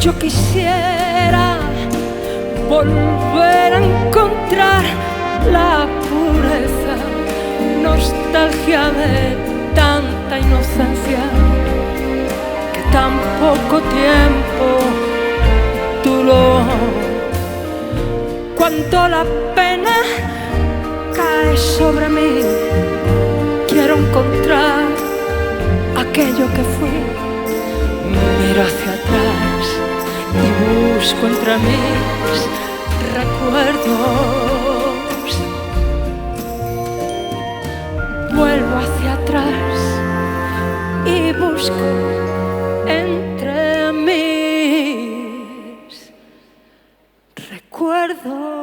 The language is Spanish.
Yo quisiera volver a encontrar la pureza, nostalgia de tanta inocencia que tan poco tiempo duró. Cuando la pena cae sobre mí, quiero encontrar aquello que fui. Miro hacia atrás y busco entre mis recuerdos. Vuelvo hacia atrás y busco entre mis recuerdos.